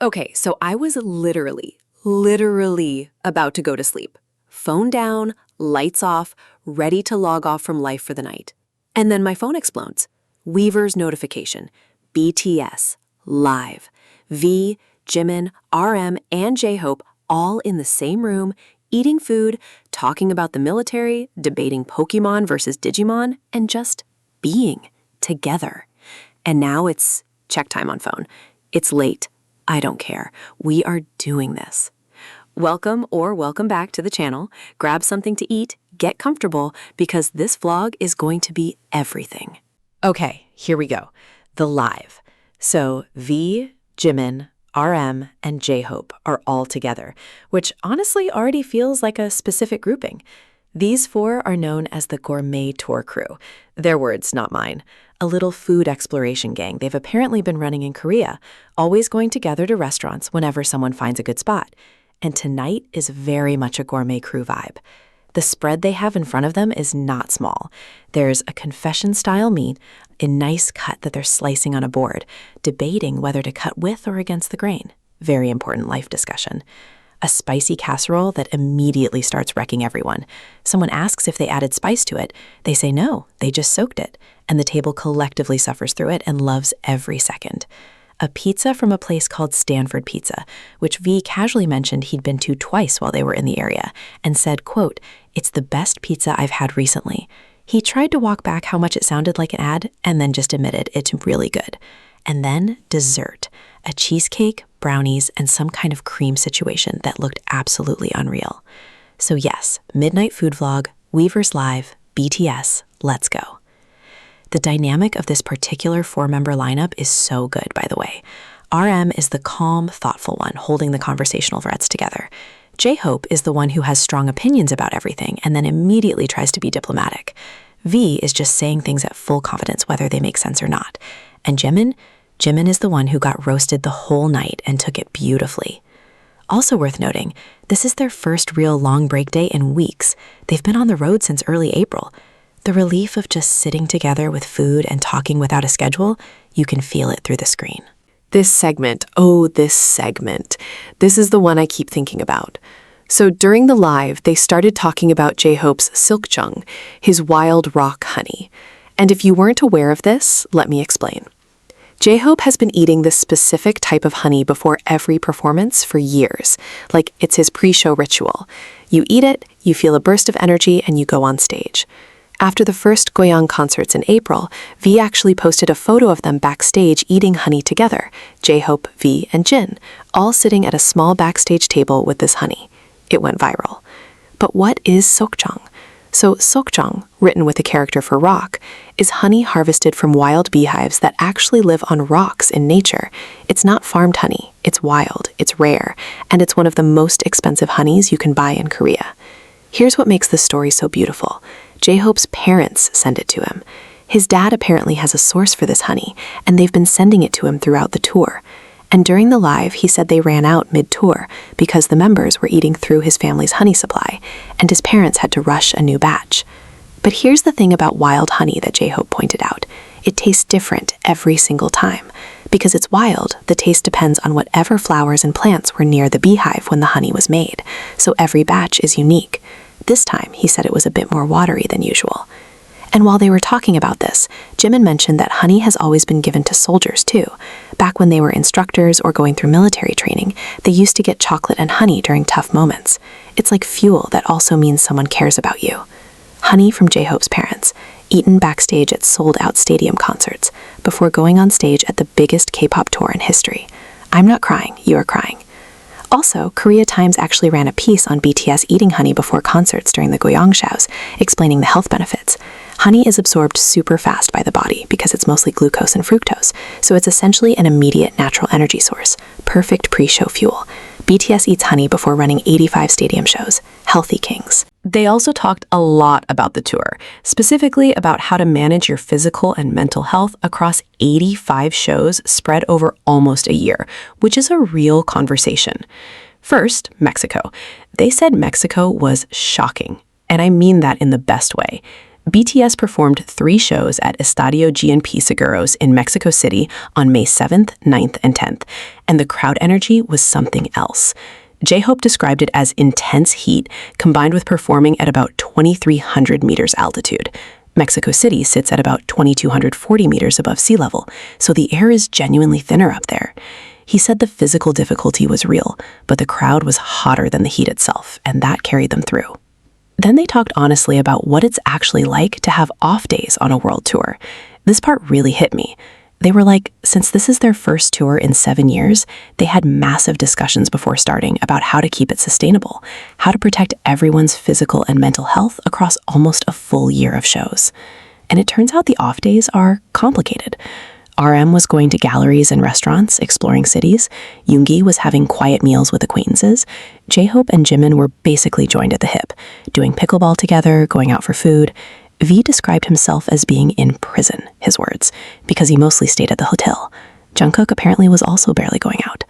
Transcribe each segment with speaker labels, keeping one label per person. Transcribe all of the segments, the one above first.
Speaker 1: Okay, so I was literally about to go to sleep. Phone down, lights off, ready to log off from life for the night. And then my phone explodes. Weverse notification. BTS, live. V, Jimin, RM, and jhope all in the same room, eating food, talking about the military, debating Pokémon versus Digimon, and just being together. And now it's check time on phone. It's late. I don't care. We are doing this. Welcome or welcome back to the channel. Grab something to eat, get comfortable, because this vlog is going to be everything. Okay, here we go. The live. So V, Jimin, RM, and jhope are all together, which honestly already feels like a specific grouping. These four are known as the Gourmet Tour Crew. Their words, not mine. A little food exploration gang they've apparently been running in Korea, always going together to restaurants whenever someone finds a good spot. And tonight is very much a gourmet crew vibe. The spread they have in front of them is not small. There's a confession-style meat, a nice cut that they're slicing on a board, debating whether to cut with or against the grain. Very important life discussion. A spicy casserole that immediately starts wrecking everyone. Someone asks if they added spice to it. They say no, they just soaked it. And the table collectively suffers through it and loves every second. A pizza from a place called Stanford Pizza, which V casually mentioned he'd been to twice while they were in the area, and said, quote, "It's the best pizza I've had recently." He tried to walk back how much it sounded like an ad, and then just admitted it's really good. And then dessert, a cheesecake, brownies, and some kind of cream situation that looked absolutely unreal. So yes, midnight food vlog, Weverse live, BTS, let's go. The dynamic of this particular four-member lineup is so good, by the way. RM is the calm, thoughtful one, holding the conversational threads together. jhope is the one who has strong opinions about everything and then immediately tries to be diplomatic. V is just saying things at full confidence whether they make sense or not. And Jimin is the one who got roasted the whole night and took it beautifully. Also worth noting, this is their first real long break day in weeks. They've been on the road since early April. The relief of just sitting together with food and talking without a schedule, you can feel it through the screen. This segment, this is the one I keep thinking about. So during the live, they started talking about jhope's Seokjeong, his wild rock honey. And if you weren't aware of this, let me explain. jhope has been eating this specific type of honey before every performance for years, like it's his pre-show ritual. You eat it, you feel a burst of energy, and you go on stage. After the first Seokjeong concerts in April, V actually posted a photo of them backstage eating honey together, jhope, V, and Jin, all sitting at a small backstage table with this honey. It went viral. But what is Seokjeong? So Seokjeong, written with a character for rock, is honey harvested from wild beehives that actually live on rocks in nature. It's not farmed honey, it's wild, it's rare, and it's one of the most expensive honeys you can buy in Korea. Here's what makes this story so beautiful. jhope's parents send it to him. His dad apparently has a source for this honey, and they've been sending it to him throughout the tour. And during the live, he said they ran out mid-tour because the members were eating through his family's honey supply, and his parents had to rush a new batch. But here's the thing about wild honey that jhope pointed out. It tastes different every single time. Because it's wild, the taste depends on whatever flowers and plants were near the beehive when the honey was made, so every batch is unique. This time, he said it was a bit more watery than usual. And while they were talking about this, Jimin mentioned that honey has always been given to soldiers too. Back when they were instructors or going through military training, they used to get chocolate and honey during tough moments. It's like fuel that also means someone cares about you. Honey from jhope's parents, eaten backstage at sold-out stadium concerts, before going on stage at the biggest K-pop tour in history. I'm not crying, you are crying. Also, Korea Times actually ran a piece on BTS eating honey before concerts during the Seokjeong shows, explaining the health benefits. Honey is absorbed super fast by the body because it's mostly glucose and fructose, so it's essentially an immediate natural energy source. Perfect pre-show fuel. BTS eats honey before running 85 stadium shows. Healthy kings. They also talked a lot about the tour, specifically about how to manage your physical and mental health across 85 shows spread over almost a year, which is a real conversation. First, Mexico. They said Mexico was shocking, and I mean that in the best way. BTS performed 3 shows at Estadio GNP Seguros in Mexico City on May 7th, 9th, and 10th, and the crowd energy was something else. J-Hope described it as intense heat combined with performing at about 2,300 meters altitude. Mexico City sits at about 2,240 meters above sea level, so the air is genuinely thinner up there. He said the physical difficulty was real, but the crowd was hotter than the heat itself, and that carried them through. Then they talked honestly about what it's actually like to have off days on a world tour. This part really hit me. They were like, since this is their first tour in 7 years, they had massive discussions before starting about how to keep it sustainable, how to protect everyone's physical and mental health across almost a full year of shows. And it turns out the off days are complicated. RM was going to galleries and restaurants, exploring cities. Yoongi was having quiet meals with acquaintances. J-Hope and Jimin were basically joined at the hip, doing pickleball together, going out for food. V described himself as being in prison, his words, because he mostly stayed at the hotel. Jungkook apparently was also barely going out.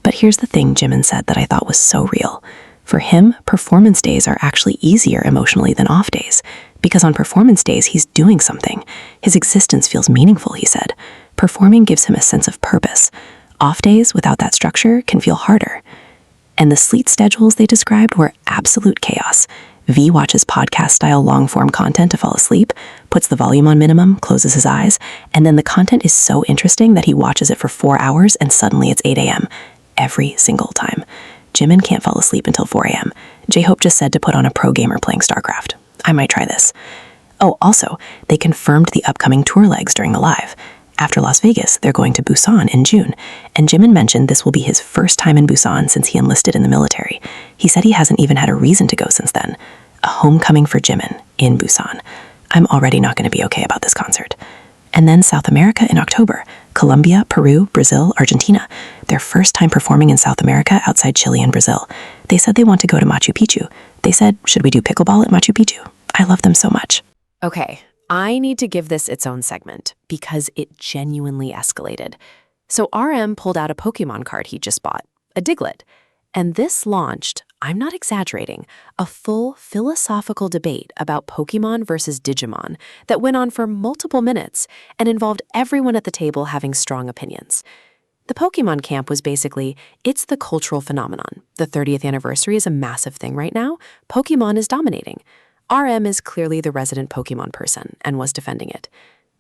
Speaker 1: But here's the thing Jimin said that I thought was so real. For him, performance days are actually easier emotionally than off days, because on performance days he's doing something. His existence feels meaningful, he said. Performing gives him a sense of purpose. Off days without that structure can feel harder. And the sleep schedules they described were absolute chaos. V watches podcast-style long-form content to fall asleep, puts the volume on minimum, closes his eyes, and then the content is so interesting that he watches it for 4 hours and suddenly it's 8 a.m. every single time. Jimin can't fall asleep until 4 a.m. J-Hope just said to put on a pro gamer playing StarCraft. I might try this. Oh, also, they confirmed the upcoming tour legs during the live. After Las Vegas, they're going to Busan in June, and Jimin mentioned this will be his first time in Busan since he enlisted in the military. He said he hasn't even had a reason to go since then. A homecoming for Jimin in Busan. I'm already not going to be okay about this concert. And then South America in October. Colombia, Peru, Brazil, Argentina. Their first time performing in South America outside Chile and Brazil. They said they want to go to Machu Picchu. They said, should we do pickleball at Machu Picchu? I love them so much.
Speaker 2: Okay, I need to give this its own segment because it genuinely escalated. So RM pulled out a Pokémon card he just bought, a Diglett. And this launched, I'm not exaggerating, a full philosophical debate about Pokémon versus Digimon that went on for multiple minutes and involved everyone at the table having strong opinions. The Pokémon camp was basically, it's the cultural phenomenon. The 30th anniversary is a massive thing right now. Pokémon is dominating. RM is clearly the resident Pokémon person and was defending it.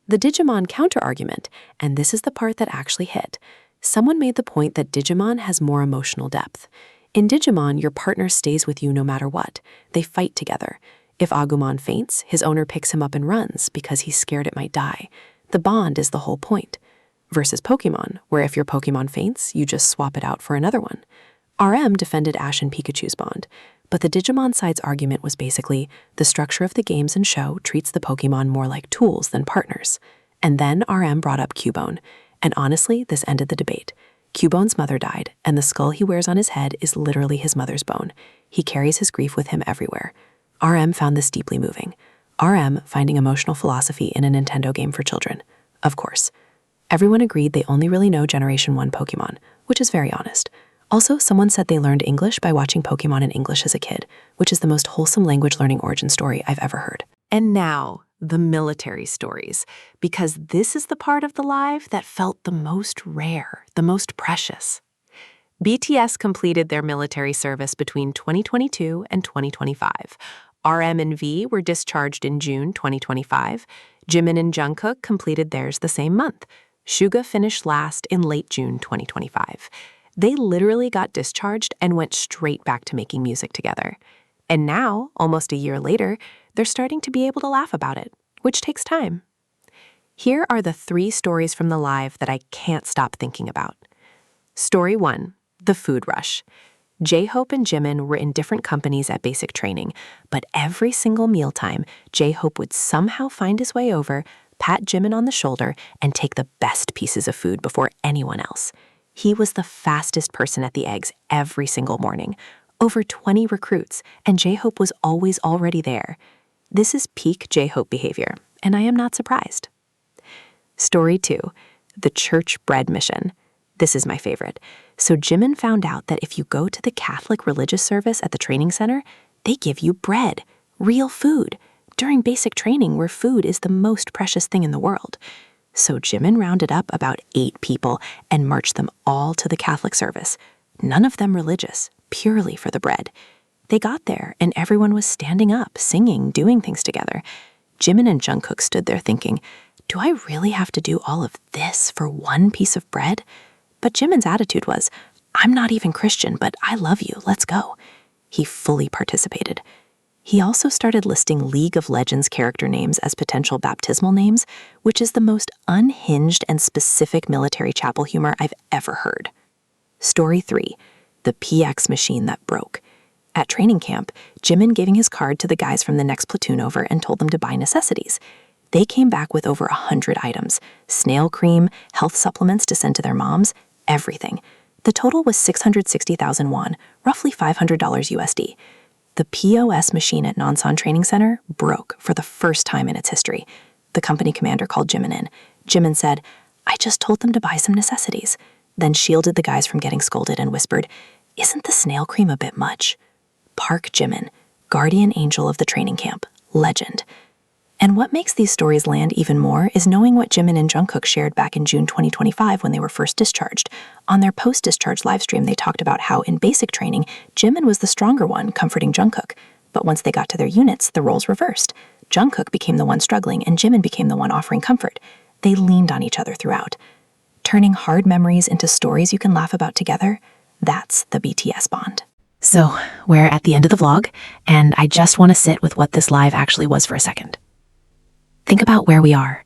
Speaker 2: The Digimon counter-argument, and this is the part that actually hit, someone made the point that Digimon has more emotional depth. In Digimon, your partner stays with you no matter what. They fight together. If Agumon faints, his owner picks him up and runs because he's scared it might die. The bond is the whole point. Versus Pokémon, where if your Pokémon faints, you just swap it out for another one. RM defended Ash and Pikachu's bond, but the Digimon side's argument was basically, the structure of the games and show treats the Pokémon more like tools than partners. And then RM brought up Cubone. And honestly, this ended the debate. Cubone's mother died, and the skull he wears on his head is literally his mother's bone. He carries his grief with him everywhere. RM found this deeply moving. RM finding emotional philosophy in a Nintendo game for children. Of course. Everyone agreed they only really know Generation 1 Pokémon, which is very honest. Also, someone said they learned English by watching Pokémon in English as a kid, which is the most wholesome language learning origin story I've ever heard.
Speaker 1: And now, the military stories, because this is the part of the live that felt the most rare, the most precious. BTS completed their military service between 2022 and 2025. RM and V were discharged in June 2025. Jimin and Jungkook completed theirs the same month. Suga finished last in late June 2025. They literally got discharged and went straight back to making music together. And now, almost a year later, they're starting to be able to laugh about it, which takes time. Here are the 3 stories from the live that I can't stop thinking about. Story 1, the food rush. J-Hope and Jimin were in different companies at basic training, but every single mealtime, J-Hope would somehow find his way over, pat Jimin on the shoulder, and take the best pieces of food before anyone else. He was the fastest person at the eggs every single morning. Over 20 recruits, and J-Hope was always already there. This is peak J-Hope behavior, and I am not surprised. Story 2, the church bread mission. This is my favorite. So Jimin found out that if you go to the Catholic religious service at the training center, they give you bread, real food.
Speaker 2: during basic training where food is the most precious thing in the world. So Jimin rounded up about 8 people and marched them all to the Catholic service. None of them religious, purely for the bread. They got there and everyone was standing up, singing, doing things together. Jimin and Jungkook stood there thinking, do I really have to do all of this for one piece of bread? But Jimin's attitude was, I'm not even Christian, but I love you, let's go. He fully participated. He also started listing League of Legends character names as potential baptismal names, which is the most unhinged and specific military chapel humor I've ever heard. Story 3, the PX machine that broke. At training camp, Jimin giving his card to the guys from the next platoon over and told them to buy necessities. They came back with over 100 items, snail cream, health supplements to send to their moms, everything. The total was 660,000 won, roughly $500 USD. The POS machine at Nonsan Training Center broke for the first time in its history. The company commander called Jimin in. Jimin said, I just told them to buy some necessities. Then shielded the guys from getting scolded and whispered, isn't the snail cream a bit much? Park Jimin, guardian angel of the training camp, legend. And what makes these stories land even more is knowing what Jimin and Jungkook shared back in June 2025 when they were first discharged. On their post-discharge livestream, they talked about how in basic training, Jimin was the stronger one, comforting Jungkook. But once they got to their units, the roles reversed. Jungkook became the one struggling, and Jimin became the one offering comfort. They leaned on each other throughout. Turning hard memories into stories you can laugh about together, that's the BTS bond.
Speaker 1: So, we're at the end of the vlog, and I just want to sit with what this live actually was for a second. Think about where we are.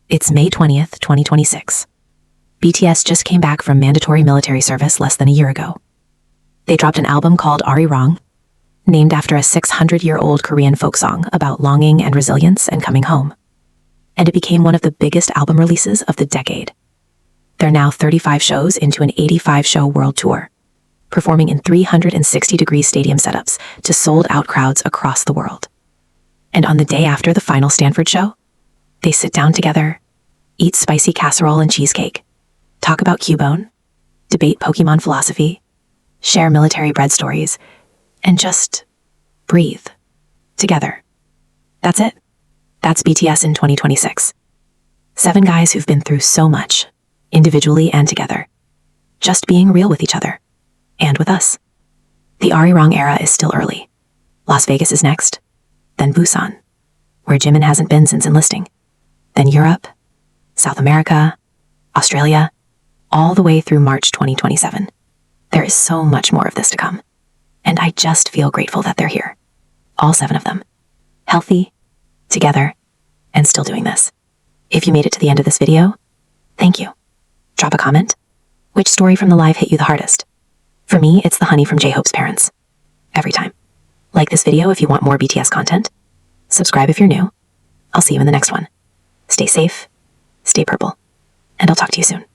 Speaker 1: It's May 20th, 2026. BTS just came back from mandatory military service less than a year ago. They dropped an album called ARIRANG, named after a 600-year-old Korean folk song about longing and resilience and coming home. And it became one of the biggest album releases of the decade. They're now 35 shows into an 85-show world tour, performing in 360-degree stadium setups to sold-out crowds across the world. And on the day after the final Stanford show, they sit down together, eat spicy casserole and cheesecake, talk about Cubone, debate Pokémon philosophy, share military bread stories, and just breathe together. That's it. That's BTS in 2026. 7 guys who've been through so much, individually and together, just being real with each other, and with us. The ARIRANG era is still early. Las Vegas is next, then Busan, where Jimin hasn't been since enlisting, then Europe, South America, Australia, all the way through March 2027. There is so much more of this to come, and I just feel grateful that they're here, all 7 of them, healthy, together, and still doing this. If you made it to the end of this video, thank you. Drop a comment. Which story from the live hit you the hardest? For me, it's the honey from jhope's parents. Every time. Like this video if you want more BTS content. Subscribe if you're new. I'll see you in the next one. Stay safe, stay purple, and I'll talk to you soon.